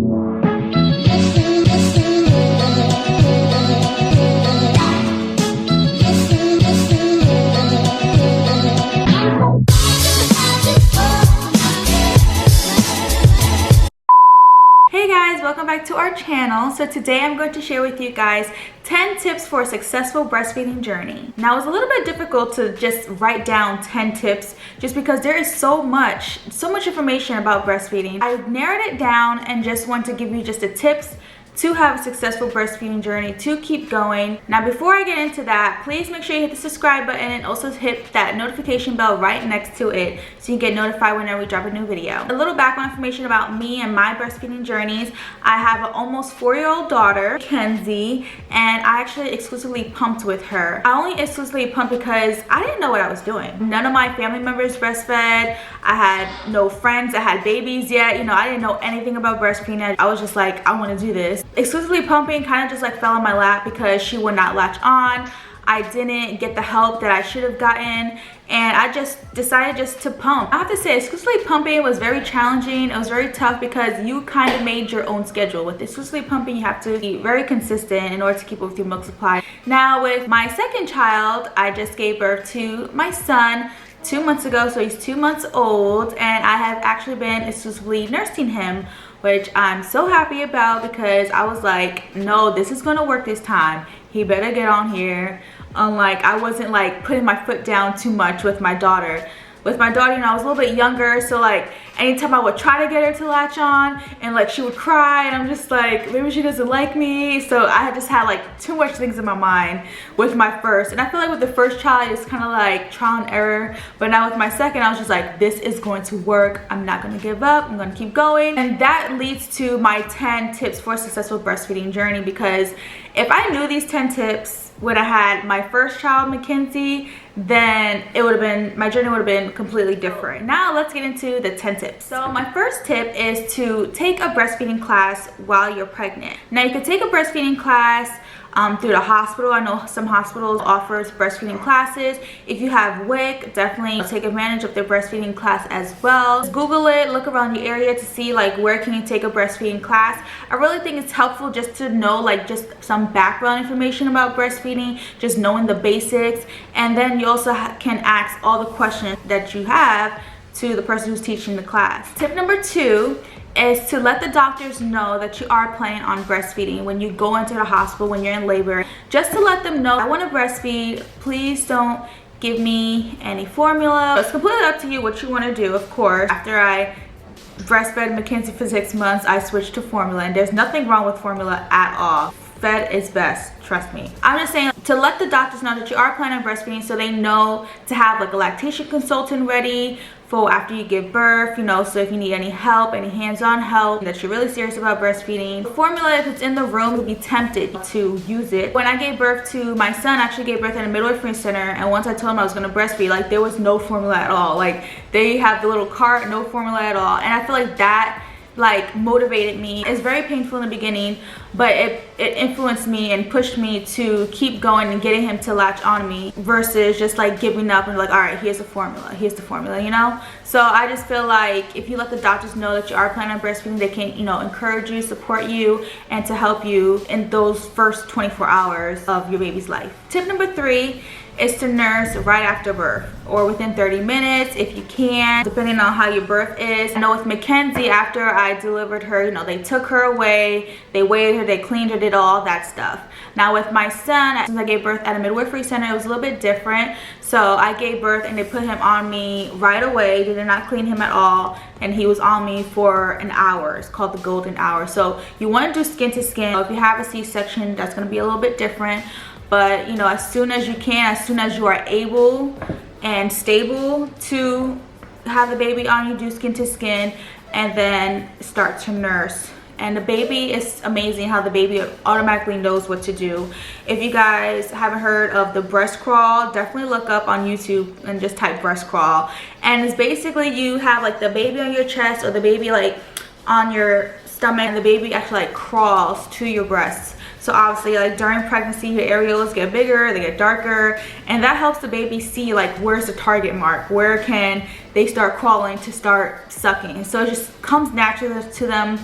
Hey guys, welcome back to our channel. So today I'm going to share with you guys 10 tips for a successful breastfeeding journey. Now it's a little bit difficult to just write down 10 tips just because there is so much information about breastfeeding. I narrowed it down and just want to give you just the tips to have a successful breastfeeding journey, to keep going. Now before I get into that, please make sure you hit the subscribe button and also hit that notification bell right next to it so you get notified whenever we drop a new video. A little background information about me and my breastfeeding journeys. I have an almost 4-year-old daughter, Kenzie, and I actually exclusively pumped with her. I only exclusively pumped because I didn't know what I was doing. None of my family members breastfed. I had no friends that had babies yet. You know, I didn't know anything about breastfeeding. I was just like, I want to do this. Exclusively pumping kind of just like fell in my lap because she would not latch on. I didn't get the help that I should have gotten, and I just decided just to pump. I have to say, exclusively pumping was very challenging. It was very tough because you kind of made your own schedule. With exclusively pumping, you have to be very consistent in order to keep up with your milk supply. Now with my second child, I just gave birth to my son 2 months ago, so he's 2 months old, and I have actually been exclusively nursing him, which I'm so happy about because I was like, no, this is gonna work this time. He better get on here. Unlike, I wasn't like putting my foot down too much with my daughter. With my daughter, you know, I was a little bit younger, so like anytime I would try to get her to latch on and like she would cry and I'm just like, maybe she doesn't like me. So I just had like too much things in my mind with my first. And I feel like with the first child, it's kind of like trial and error. But now with my second, I was just like, this is going to work. I'm not going to give up. I'm going to keep going. And that leads to my 10 tips for a successful breastfeeding journey, because if I knew these 10 tips when I had my first child, Mackenzie, then it would have been, my journey would have been completely different. Now let's get into the 10 tips. So my first tip is to take a breastfeeding class while you're pregnant. Now you could take a breastfeeding class through the hospital. I know some hospitals offers breastfeeding classes. If you have WIC, definitely take advantage of their breastfeeding class as well. Just Google it, look around the area to see like where can you take a breastfeeding class. I really think it's helpful just to know like just some background information about breastfeeding, just knowing the basics, and then you also can ask all the questions that you have to the person who's teaching the class. Tip number 2 is to let the doctors know that you are planning on breastfeeding when you go into the hospital, when you're in labor. Just to let them know, I want to breastfeed, please don't give me any formula. It's completely up to you what you want to do, of course. After I breastfed Mackenzie for 6 months, I switched to formula, and there's nothing wrong with formula at all. Fed is best, trust me. I'm just saying to let the doctors know that you are planning on breastfeeding so they know to have like a lactation consultant ready for after you give birth, you know, so if you need any help, any hands-on help, that you're really serious about breastfeeding. The formula, if it's in the room, you'll be tempted to use it. When I gave birth to my son, I actually gave birth at a midwifery center, and once I told him I was gonna breastfeed, like there was no formula at all. Like they have the little cart, no formula at all. And I feel like that like motivated me. It's very painful in the beginning, but it influenced me and pushed me to keep going and getting him to latch on me versus just like giving up and like, all right, here's the formula, you know. So I just feel like if you let the doctors know that you are planning on breastfeeding, they can, you know, encourage you, support you, and to help you in those first 24 hours of your baby's life. Tip number 3 is to nurse right after birth or within 30 minutes if you can, depending on how your birth is. I know with Mackenzie, after I delivered her, you know, they took her away, they weighed her, they cleaned her, did all that stuff. Now with my son, since I gave birth at a midwifery center, it was a little bit different. So I gave birth and they put him on me right away. They did not clean him at all, and he was on me for an hour. It's called the golden hour. So you want to do skin to skin. If you have a C-section, that's going to be a little bit different. But you know, as soon as you can, as soon as you are able and stable to have the baby on you, do skin to skin, and then start to nurse. And the baby, is amazing how the baby automatically knows what to do. If you guys haven't heard of the breast crawl, definitely look up on YouTube and just type breast crawl. And it's basically you have like the baby on your chest or the baby like on your stomach, and the baby actually like crawls to your breasts. So obviously, like during pregnancy, your areolas get bigger, they get darker, and that helps the baby see like where's the target mark, where can they start crawling to start sucking. So it just comes naturally to them.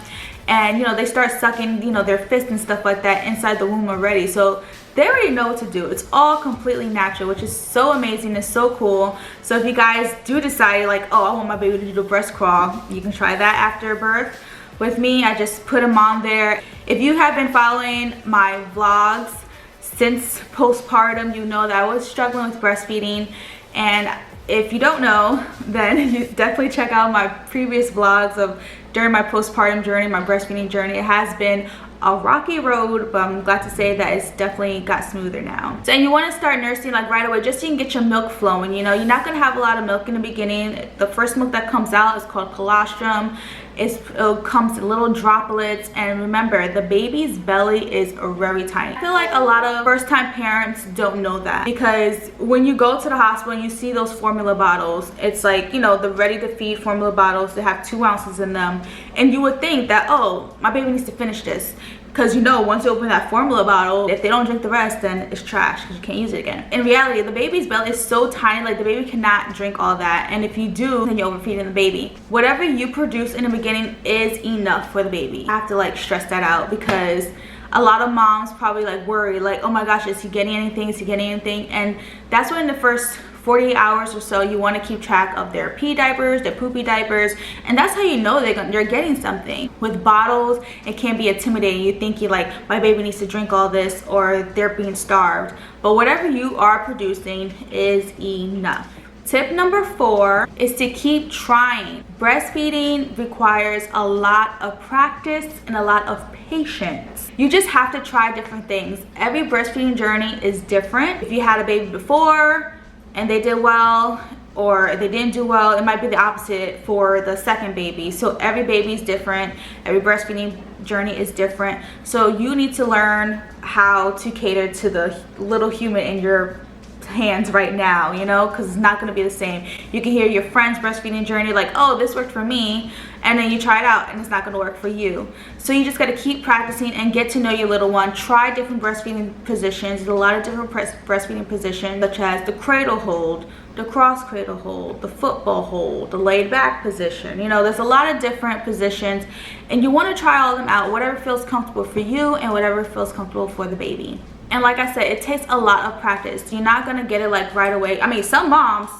and you know, they start sucking, you know, their fist and stuff like that inside the womb already. So they already know what to do. It's all completely natural, which is so amazing. It's so cool. So if you guys do decide like, oh, I want my baby to do the breast crawl, you can try that after birth. With me, I just put them on there. If you have been following my vlogs since postpartum, you know that I was struggling with breastfeeding. And if you don't know, then you definitely check out my previous vlogs of during my postpartum journey, my breastfeeding journey. It has been a rocky road, but I'm glad to say that it's definitely got smoother now. So, and you want to start nursing like right away, just so you can get your milk flowing. You know, you're not going to have a lot of milk in the beginning. The first milk that comes out is called colostrum. It comes in little droplets, and remember, the baby's belly is very tiny. I feel like a lot of first-time parents don't know that, because when you go to the hospital and you see those formula bottles, it's like, you know, the ready-to-feed formula bottles, they have 2 ounces in them, and you would think that, oh, my baby needs to finish this. Because you know, once you open that formula bottle, if they don't drink the rest, then it's trash because you can't use it again. In reality, the baby's belly is so tiny, like the baby cannot drink all that. And if you do, then you're overfeeding the baby. Whatever you produce in the beginning is enough for the baby. I have to like stress that out, because a lot of moms probably like worry, like, oh my gosh, is he getting anything? Is he getting anything? And that's when the first 48 hours or so, you want to keep track of their pee diapers, their poopy diapers, and that's how you know they're getting something. With bottles, it can be intimidating. You think you like, my baby needs to drink all this, or they're being starved. But whatever you are producing is enough. Tip number 4 is to keep trying. Breastfeeding requires a lot of practice and a lot of patience. You just have to try different things. Every breastfeeding journey is different. If you had a baby before and they did well, or they didn't do well, it might be the opposite for the second baby. So every baby is different. Every breastfeeding journey is different. So you need to learn how to cater to the little human in your hands right now, you know, because it's not going to be the same. You can hear your friend's breastfeeding journey like, oh, this worked for me, and then you try it out and it's not going to work for you. So you just got to keep practicing and get to know your little one. Try different breastfeeding positions. There's a lot of different breastfeeding positions, such as the cradle hold, the cross cradle hold, the football hold, the laid back position. You know, there's a lot of different positions, and you want to try all of them out, whatever feels comfortable for you and whatever feels comfortable for the baby. And like I said, it takes a lot of practice. You're not gonna get it like right away. I mean, some moms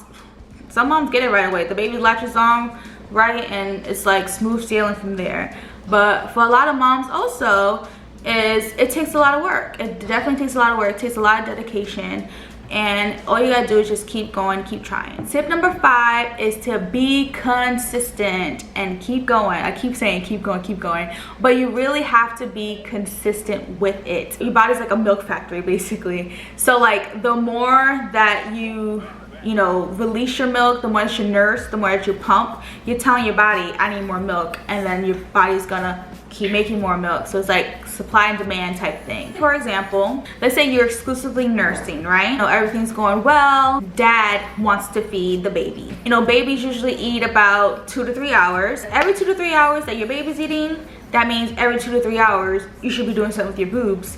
get it right away. The baby latches on right, and it's like smooth sailing from there. But for a lot of moms also, it takes a lot of work. It definitely takes a lot of work. It takes a lot of dedication. And all you gotta do is just keep going, keep trying. Tip number 5 is to be consistent and keep going. I keep saying keep going, but you really have to be consistent with it. Your body's like a milk factory, basically. So like, the more that you know, release your milk, the more that you nurse, the more that you pump, you're telling your body, I need more milk, and then your body's gonna keep making more milk. So it's like supply and demand type thing. For example, let's say you're exclusively nursing, right? You know, everything's going well. Dad wants to feed the baby. You know, babies usually eat about 2 to 3 hours. Every 2 to 3 hours that your baby's eating, that means every 2 to 3 hours, you should be doing something with your boobs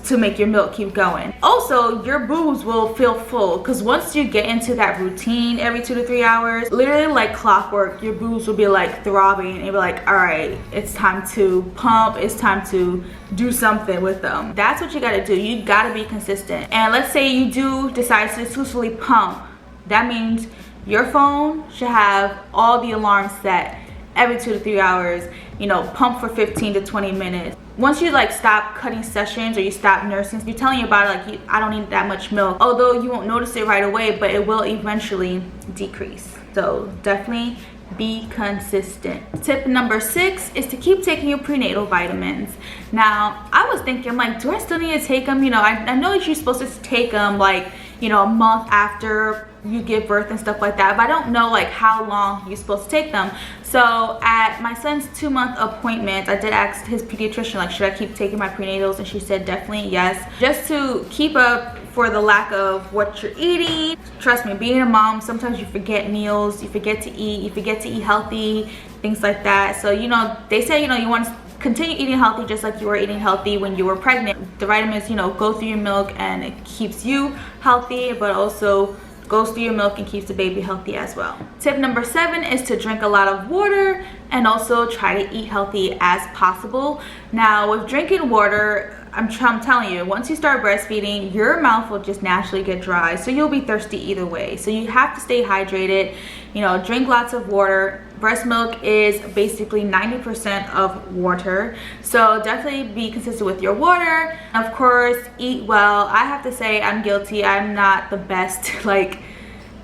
to make your milk keep going. Also, your boobs will feel full, because once you get into that routine every 2 to 3 hours, literally like clockwork, your boobs will be like throbbing, and you'll be like, all right, it's time to pump, it's time to do something with them. That's what you gotta do. You gotta be consistent. And let's say you do decide to exclusively pump. That means your phone should have all the alarms set every 2 to 3 hours. You know, pump for 15 to 20 minutes. Once you like stop cutting sessions, or you stop nursing, you're telling your body like, I don't need that much milk. Although you won't notice it right away, but it will eventually decrease. So definitely be consistent. Tip number 6 is to keep taking your prenatal vitamins. Now, I was thinking, I'm like, do I still need to take them? You know, I know that you're supposed to take them like, you know, a month after you give birth and stuff like that, but I don't know like how long you're supposed to take them. So at my son's 2-month appointment, I did ask his pediatrician, like, should I keep taking my prenatals? And she said definitely yes, just to keep up for the lack of what you're eating. Trust me, being a mom, sometimes you forget meals, you forget to eat healthy, things like that. So, you know, they say, you know, you want to continue eating healthy just like you were eating healthy when you were pregnant. The vitamins, you know, go through your milk, and it keeps you healthy, but also goes through your milk and keeps the baby healthy as well. Tip number 7 is to drink a lot of water and also try to eat healthy as possible. Now with drinking water, I'm telling you, once you start breastfeeding, your mouth will just naturally get dry, so you'll be thirsty either way. So you have to stay hydrated, you know, drink lots of water. Breast milk is basically 90% of water, so definitely be consistent with your water. Of course, eat well. I have to say I'm guilty. I'm not the best like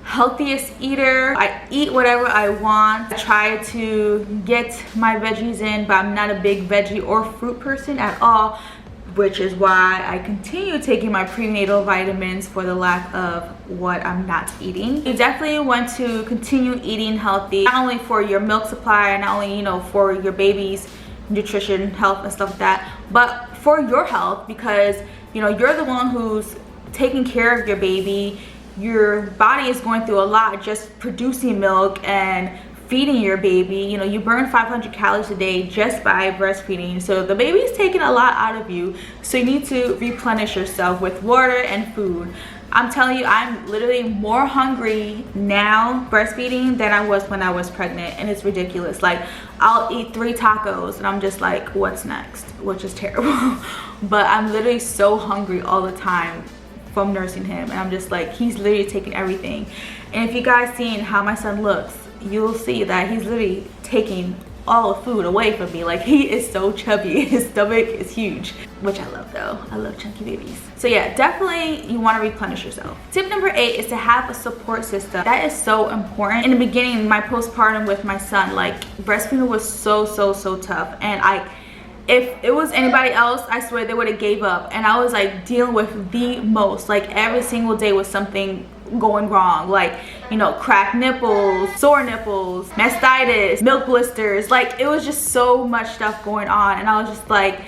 healthiest eater. I eat whatever I want. I try to get my veggies in, but I'm not a big veggie or fruit person at all, which is why I continue taking my prenatal vitamins for the lack of what I'm not eating. You definitely want to continue eating healthy, not only for your milk supply, not only, you know, for your baby's nutrition, health and stuff like that, but for your health, because, you know, you're the one who's taking care of your baby. Your body is going through a lot just producing milk and feeding your baby. You know, you burn 500 calories a day just by breastfeeding, so the baby's taking a lot out of you, so you need to replenish yourself with water and food. I'm telling you, I'm literally more hungry now breastfeeding than I was when I was pregnant, and it's ridiculous. Like, I'll eat 3 tacos and I'm just like, what's next? Which is terrible. But I'm literally so hungry all the time from nursing him, and I'm just like, he's literally taking everything. And if you guys seen how my son looks, you'll see that he's literally taking all the food away from me. Like, he is so chubby. His stomach is huge, which I love though. I love chunky babies. So yeah, definitely you want to replenish yourself. Tip number 8 is to have a support system. That is so important. In the beginning, my postpartum with my son, like, breastfeeding was so tough, and if it was anybody else, I swear they would have gave up. And I was like dealing with the most, like every single day was something going wrong, like, you know, cracked nipples, sore nipples, mastitis, milk blisters. Like, it was just so much stuff going on, and I was just like,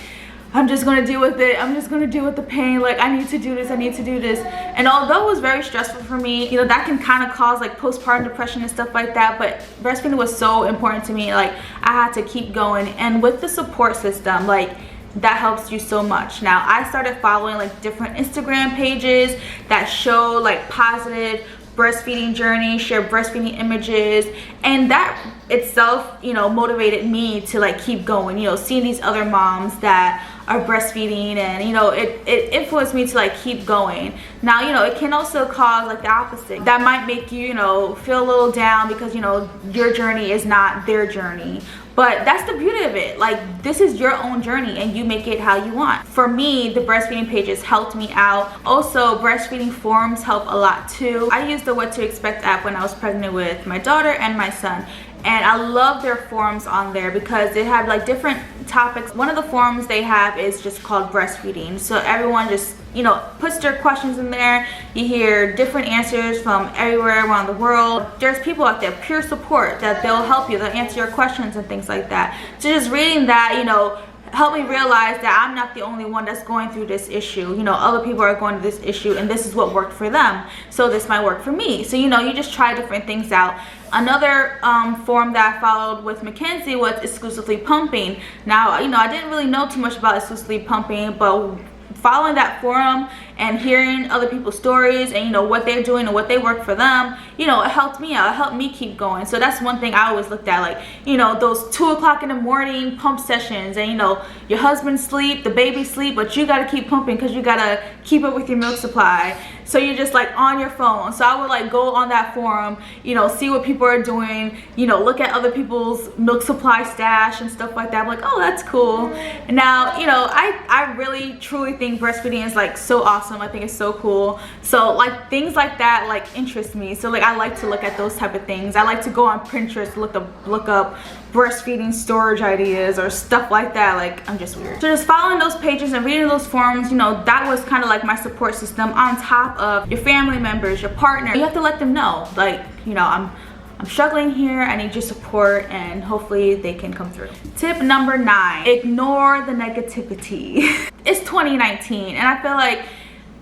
I'm just gonna deal with it. I'm just gonna deal with the pain. Like, I need to do this, I need to do this. And although it was very stressful for me, you know, that can kind of cause like postpartum depression and stuff like that, but breastfeeding was so important to me. Like, I had to keep going. And with the support system, like, that helps you so much. Now, I started following like different Instagram pages that show like positive breastfeeding journey, share breastfeeding images, and that itself, you know, motivated me to like keep going. You know, seeing these other moms that are breastfeeding, and you know, it influenced me to like keep going. Now, you know, it can also cause like the opposite. That might make you, you know, feel a little down because, you know, your journey is not their journey. But that's the beauty of it. Like, this is your own journey and you make it how you want. For me, the breastfeeding pages helped me out. Also, breastfeeding forums help a lot too. I used the What to Expect app when I was pregnant with my daughter and my son, and I love their forums on there because they have like different topics. One of the forums they have is just called breastfeeding, so everyone just, you know, puts their questions in there. You hear different answers from everywhere around the world. There's people out there, pure support, that they'll help you, they'll answer your questions and things like that. So just reading that, you know, helped me realize that I'm not the only one that's going through this issue. You know, other people are going through this issue, and this is what worked for them, so this might work for me. So, you know, you just try different things out. Another forum that I followed with Mackenzie was exclusively pumping. Now, you know, I didn't really know too much about exclusively pumping, but following that forum and hearing other people's stories and, you know, what they're doing and what they work for them, you know, it helped me out. It helped me keep going. So that's one thing I always looked at, like, you know, those 2 o'clock in the morning pump sessions, and, you know, your husband sleep, the baby sleep, but you got to keep pumping because you got to keep up with your milk supply. So you're just like on your phone. So I would like go on that forum, you know, see what people are doing, you know, look at other people's milk supply stash and stuff like that. I'm like, oh, that's cool. And now, you know, I really truly think breastfeeding is like so awesome. I think it's so cool. So like things like that like interest me. So like I like to look at those type of things. I like to go on Pinterest, look up breastfeeding storage ideas or stuff like that. Like, I'm just weird. So just following those pages and reading those forums, you know, that was kind of like my support system on top of your family members, your partner. You have to let them know, like, you know, I'm struggling here, I need your support, and hopefully they can come through. Tip number 9, ignore the negativity. It's 2019, and I feel like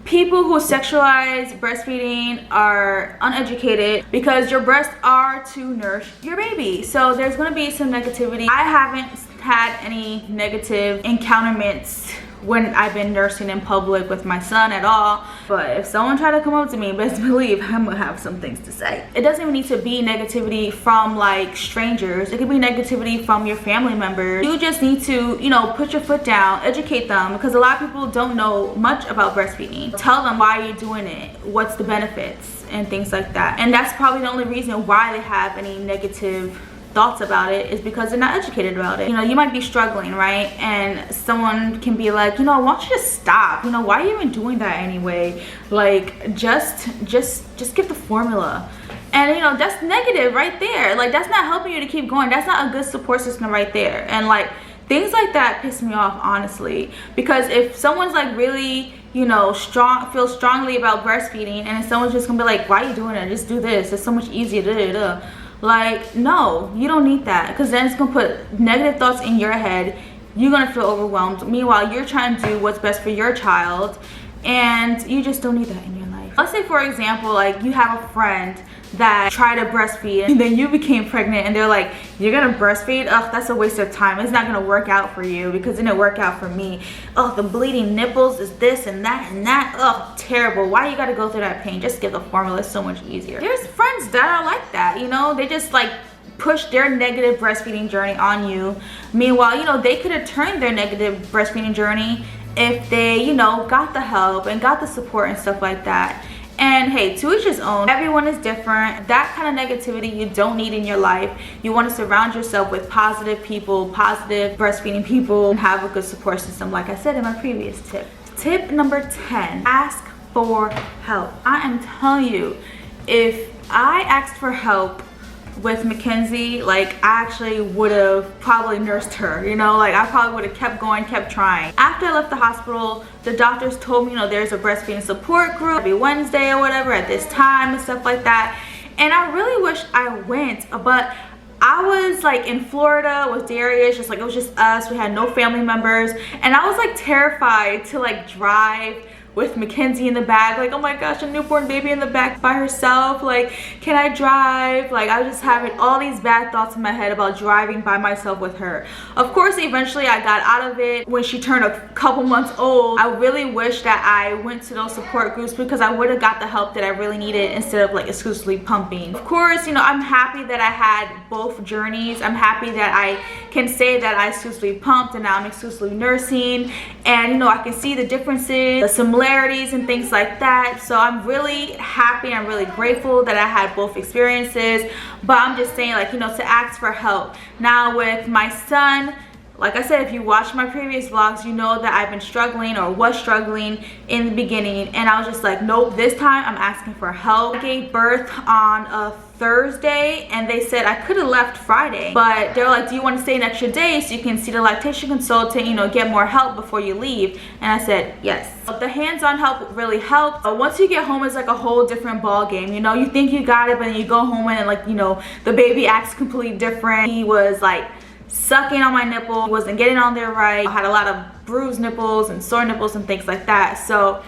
people who sexualize breastfeeding are uneducated because your breasts are to nourish your baby. So there's going to be some negativity. I haven't had any negative encounterments when I've been nursing in public with my son at all. But if someone tried to come up to me, best believe I'm gonna have some things to say. It doesn't even need to be negativity from like strangers. It could be negativity from your family members. You just need to, you know, put your foot down, educate them, because a lot of people don't know much about breastfeeding. Tell them why you're doing it, what's the benefits and things like that. And that's probably the only reason why they have any negative thoughts about it, is because they're not educated about it. You know, you might be struggling, right? And someone can be like, you know, why don't you just stop? You know, why are you even doing that anyway? Like, just give the formula. And you know, that's negative right there. Like, that's not helping you to keep going. That's not a good support system right there. And like, things like that piss me off, honestly, because if someone's like really, you know, feel strongly about breastfeeding, and someone's just gonna be like, why are you doing it? Just do this, it's so much easier. Like, no, you don't need that, because then it's gonna put negative thoughts in your head. You're gonna feel overwhelmed. Meanwhile, you're trying to do what's best for your child, and you just don't need that in your life. Let's say, for example, like you have a friend that tried to breastfeed and then you became pregnant, and they're like, you're gonna breastfeed? Ugh, that's a waste of time. It's not gonna work out for you because it didn't work out for me. Ugh, the bleeding nipples is this and that and that. Ugh, terrible. Why you gotta go through that pain? Just give the formula. It's so much easier. There's friends that are like that, you know, they just like push their negative breastfeeding journey on you. Meanwhile, you know, they could have turned their negative breastfeeding journey if they, you know, got the help and got the support and stuff like that. And hey, to each his own. Everyone is different. That kind of negativity you don't need in your life. You want to surround yourself with positive people, positive breastfeeding people, and have a good support system, like I said in my previous tip. Tip number 10, ask for help. I am telling you, if I asked for help with Mackenzie, like I actually would have probably nursed her, you know, like I probably would have kept going, kept trying. After I left the hospital, the doctors told me, you know, there's a breastfeeding support group every Wednesday or whatever at this time and stuff like that. And I really wish I went, but I was like in Florida with Darius, just like it was just us. We had no family members, and I was like terrified to like drive with Mackenzie in the back, like, oh my gosh, a newborn baby in the back by herself, like, can I drive? Like, I was just having all these bad thoughts in my head about driving by myself with her. Of course, eventually I got out of it when she turned a couple months old. I really wish that I went to those support groups, because I would have got the help that I really needed instead of like exclusively pumping. Of course, you know, I'm happy that I had both journeys. I'm happy that I can say that I exclusively pumped and now I'm exclusively nursing, and you know, I can see the differences, the similarities and things like that. So I'm really happy, I'm really grateful that I had both experiences. But I'm just saying, like, you know, to ask for help. Now with my son, like I said, if you watch my previous vlogs, you know that I've been struggling, or was struggling in the beginning, and I was just like, nope, this time I'm asking for help. I gave birth on a Thursday, and they said I could have left Friday, but they were like, do you want to stay an extra day so you can see the lactation consultant, you know, get more help before you leave? And I said yes. The hands-on help really helped. Once you get home, it's like a whole different ball game. You know, you think you got it, but then you go home and like, you know, the baby acts completely different. He was like sucking on my nipple, wasn't getting on there right. I had a lot of bruised nipples and sore nipples and things like that. So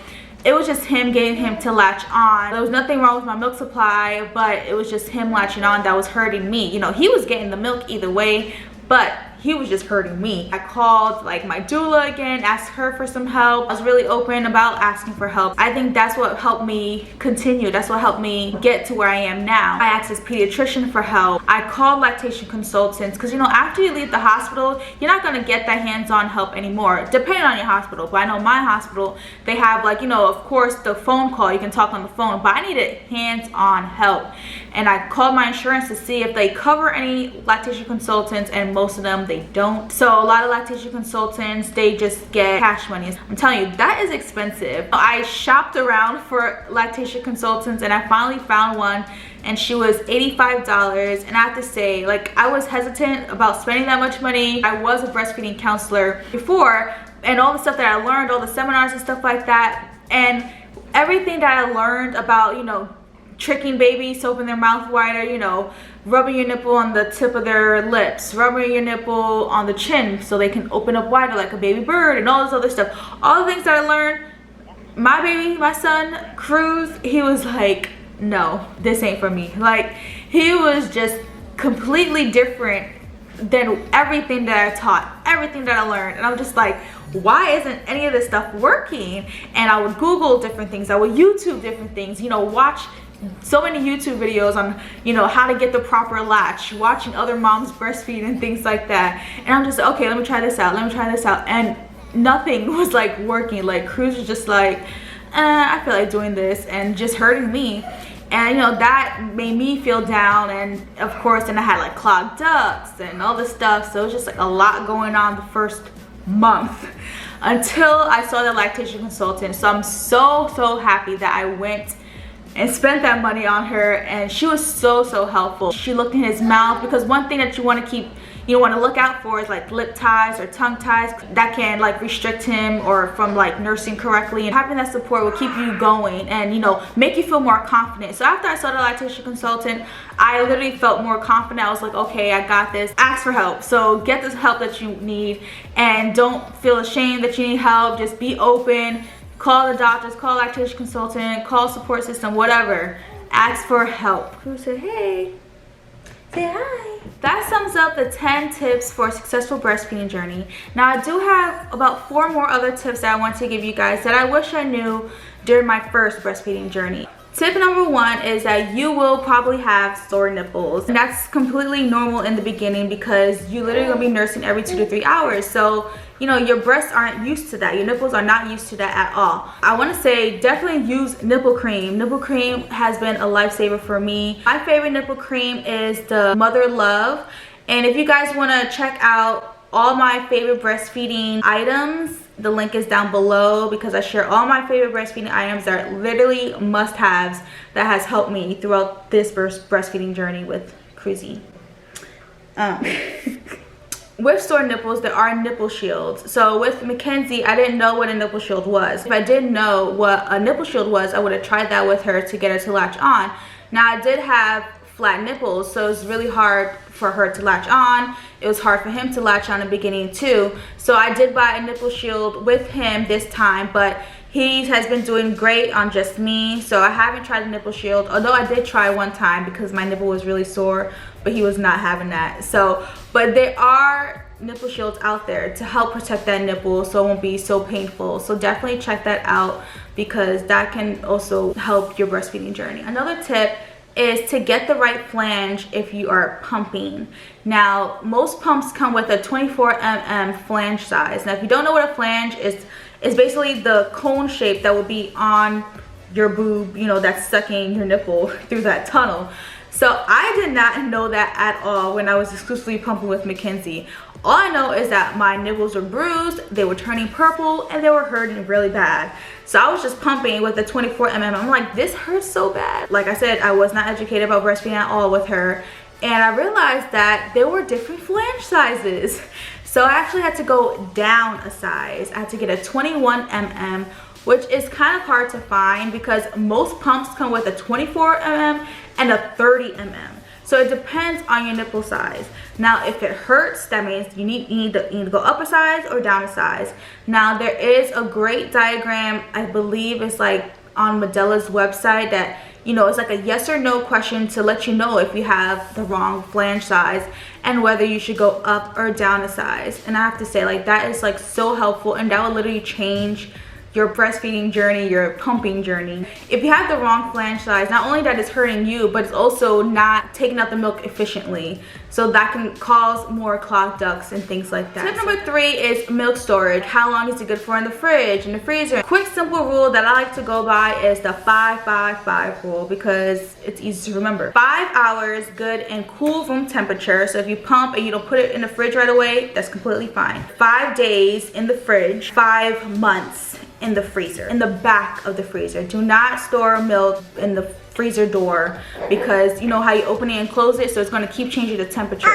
it was just getting him to latch on. There was nothing wrong with my milk supply, but it was just him latching on that was hurting me. You know, he was getting the milk either way, but he was just hurting me. I called like my doula again, asked her for some help. I was really open about asking for help. I think that's what helped me continue. That's what helped me get to where I am now. I asked his pediatrician for help. I called lactation consultants, because you know, after you leave the hospital, you're not gonna get that hands-on help anymore, depending on your hospital. But I know my hospital, they have like, you know, of course the phone call, you can talk on the phone, but I needed hands-on help. And I called my insurance to see if they cover any lactation consultants, and most of them, they don't. So a lot of lactation consultants, they just get cash money. I'm telling you, that is expensive. I shopped around for lactation consultants, and I finally found one, and she was $85. And I have to say, like, I was hesitant about spending that much money. I was a breastfeeding counselor before, and all the stuff that I learned, all the seminars and stuff like that, and everything that I learned about, you know, tricking babies to open their mouth wider, you know, rubbing your nipple on the tip of their lips, rubbing your nipple on the chin so they can open up wider like a baby bird, and all this other stuff. All the things that I learned, my baby, my son, Cruz, he was like, no, this ain't for me. Like, he was just completely different than everything that I taught. everything that I learned. And I'm just like, why isn't any of this stuff working? And I would Google different things, I would YouTube different things, you know, watch so many YouTube videos on, you know, how to get the proper latch, watching other moms breastfeed and things like that. And I'm just, okay, let me try this out, and nothing was like working. Like Cruz was just like, I feel like doing this, and just hurting me. And you know, that made me feel down. And of course, then I had like clogged ducts and all this stuff, so it was just like a lot going on the first month until I saw the lactation consultant. So I'm so happy that I went and spent that money on her, and she was so helpful. She looked in his mouth, because one thing that you want to keep, you want to look out for is like lip ties or tongue ties that can like restrict him or from like nursing correctly. And having that support will keep you going and, you know, make you feel more confident. So after I saw the lactation consultant, I literally felt more confident. I was like, okay, I got this. Ask for help. So get this help that you need, and don't feel ashamed that you need help. Just be open. Call the doctors, call a lactation consultant, call support system, whatever. Ask for help. Who said, hey, say hi. That sums up the 10 tips for a successful breastfeeding journey. Now I do have about 4 more other tips that I want to give you guys that I wish I knew during my first breastfeeding journey. Tip number 1 is that you will probably have sore nipples. And that's completely normal in the beginning, because you literally gonna be nursing every 2 to 3 hours. So, you know, your breasts aren't used to that. Your nipples are not used to that at all. I wanna say definitely use nipple cream. Nipple cream has been a lifesaver for me. My favorite nipple cream is the Mother Love. And if you guys wanna check out all my favorite breastfeeding items, the link is down below, because I share all my favorite breastfeeding items that are literally must-haves that has helped me throughout this breastfeeding journey with Cruzy. With sore nipples, there are nipple shields. So with Mackenzie, I didn't know what a nipple shield was. If I didn't know what a nipple shield was, I would have tried that with her to get her to latch on. Now I did have flat nipples, so it's really hard for her to latch on. It was hard for him to latch on in the beginning too. So I did buy a nipple shield with him this time, but he has been doing great on just me. So I haven't tried a nipple shield, although I did try one time because my nipple was really sore, but he was not having that. So, but there are nipple shields out there to help protect that nipple so it won't be so painful. So definitely check that out, because that can also help your breastfeeding journey. Another tip is to get the right flange if you are pumping. Now, most pumps come with a 24 mm flange size. Now, if you don't know what a flange is, it's basically the cone shape that will be on your boob, you know, that's sucking your nipple through that tunnel. So I did not know that at all when I was exclusively pumping with Mackenzie. All I know is that my nipples were bruised, they were turning purple, and they were hurting really bad. So I was just pumping with the 24 mm. I'm like, this hurts so bad. Like I said, I was not educated about breastfeeding at all with her. And I realized that there were different flange sizes. So I actually had to go down a size. I had to get a 21 mm, which is kind of hard to find because most pumps come with a 24 mm and a 30 mm. So it depends on your nipple size. Now, if it hurts, that means you need to go up a size or down a size. Now, there is a great diagram, I believe it's like on Modella's website, that, you know, it's like a yes or no question to let you know if you have the wrong flange size and whether you should go up or down a size. And I have to say, like, that is like so helpful, and that will literally change your breastfeeding journey, your pumping journey. If you have the wrong flange size, not only that it's hurting you, but it's also not taking out the milk efficiently. So that can cause more clogged ducts and things like that. Tip number 3 is milk storage. How long is it good for in the fridge, in the freezer? Quick, simple rule that I like to go by is the 5-5-5 rule, because it's easy to remember. 5 hours good in cool room temperature. So if you pump and you don't put it in the fridge right away, that's completely fine. 5 days in the fridge, 5 months in the freezer, in the back of the freezer. Do not store milk in the freezer door, because you know how you open it and close it, so it's going to keep changing the temperature.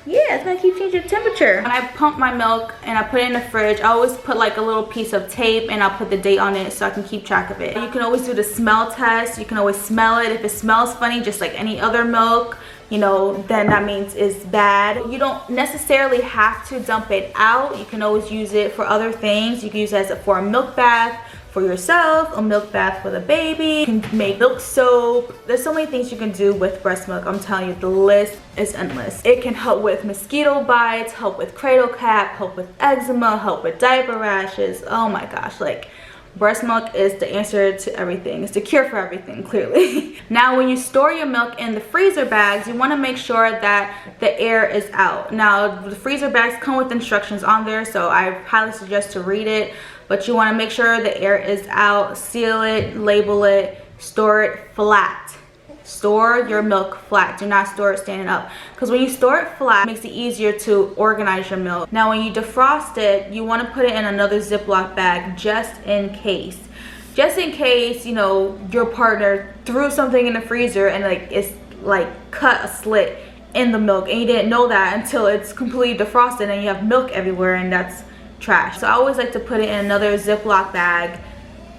Yeah, it's going to keep changing the temperature. When I pump my milk and I put it in the fridge, I always put like a little piece of tape and I'll put the date on it so I can keep track of it. You can always do the smell test. You can always smell it. If it smells funny, just like any other milk, you know, then that means it's bad. You don't necessarily have to dump it out. You can always use it for other things. You can use it for a milk bath, for yourself, a milk bath for the baby. You can make milk soap. There's so many things you can do with breast milk. I'm telling you, the list is endless. It can help with mosquito bites, help with cradle cap, help with eczema, help with diaper rashes. Oh my gosh, like breast milk is the answer to everything. It's the cure for everything, clearly. Now, when you store your milk in the freezer bags, you want to make sure that the air is out. Now, the freezer bags come with instructions on there, so I highly suggest to read it. But you want to make sure the air is out, seal it, label it, store it flat. Store your milk flat. Do not store it standing up, because when you store it flat, it makes it easier to organize your milk. Now, when you defrost it, you want to put it in another Ziploc bag just in case. Just in case, you know, your partner threw something in the freezer and it's cut a slit in the milk, and you didn't know that until it's completely defrosted and you have milk everywhere, and that's trash. So I always like to put it in another Ziploc bag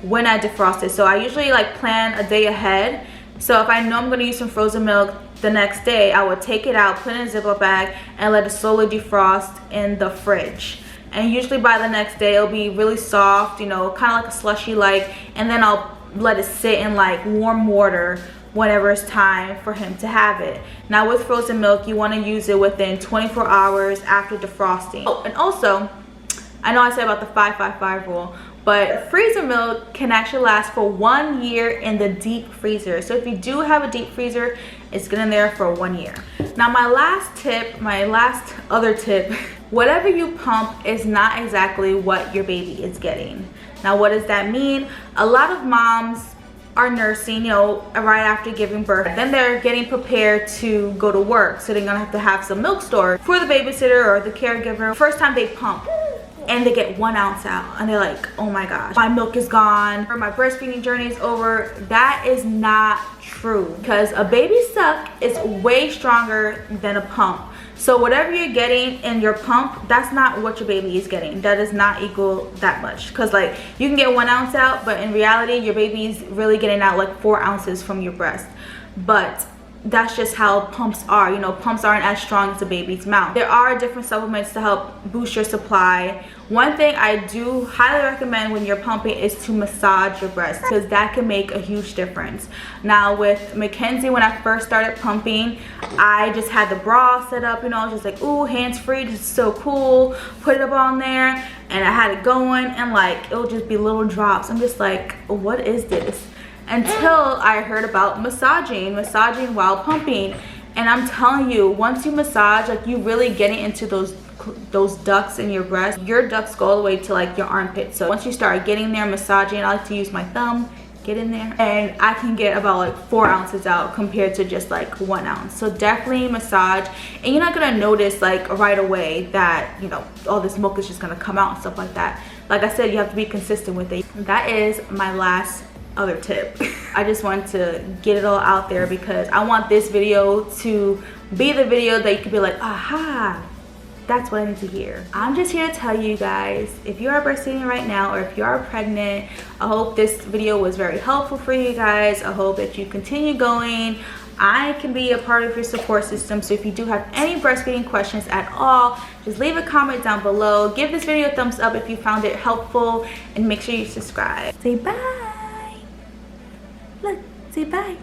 when I defrost it. So I usually plan a day ahead. So if I know I'm going to use some frozen milk the next day, I would take it out, put it in a Ziploc bag, and let it slowly defrost in the fridge. And usually by the next day, it'll be really soft, you know, kind of like a slushy and then I'll let it sit in warm water whenever it's time for him to have it. Now, with frozen milk, you want to use it within 24 hours after defrosting. Oh, and also, I know I said about the 5-5-5 rule, but freezer milk can actually last for 1 year in the deep freezer. So if you do have a deep freezer, it's good in there for 1 year. Now, my last other tip, whatever you pump is not exactly what your baby is getting. Now, what does that mean? A lot of moms are nursing, you know, right after giving birth. Then they're getting prepared to go to work. So they're gonna have some milk stored for the babysitter or the caregiver. First time they pump, and they get 1 ounce out, and they're like, oh my gosh, my milk is gone, or my breastfeeding journey is over. That is not true, because a baby suck is way stronger than a pump. So whatever you're getting in your pump, that's not what your baby is getting. That does not equal that much, because you can get 1 ounce out, but in reality your baby's really getting out 4 ounces from your breast. But that's just how pumps are. You know, pumps aren't as strong as a baby's mouth. There are different supplements to help boost your supply. One thing I do highly recommend when you're pumping is to massage your breast, because that can make a huge difference. Now, with Mackenzie, when I first started pumping, I just had the bra set up, you know, just ooh, hands-free, this is so cool. Put it up on there, and I had it going, and it'll just be little drops. I'm just like, what is this? Until I heard about massaging while pumping. And I'm telling you, once you massage, you really getting into those ducts in your breast. Your ducts go all the way to your armpit. So once you start getting there, massaging, I like to use my thumb, get in there, and I can get about 4 ounces out compared to just 1 ounce. So definitely massage, and you're not gonna notice right away that, you know, all this milk is just gonna come out and stuff like that. Like I said, you have to be consistent with it. That is my last other tip. I just want to get it all out there, because I want this video to be the video that you could be like, aha, that's what I need to hear. I'm just here to tell you guys, if you are breastfeeding right now, or if you are pregnant, I hope this video was very helpful for you guys. I hope that you continue going. I can be a part of your support system. So if you do have any breastfeeding questions at all, just leave a comment down below. Give this video a thumbs up if you found it helpful, and make sure you subscribe. Say bye. Look, say bye.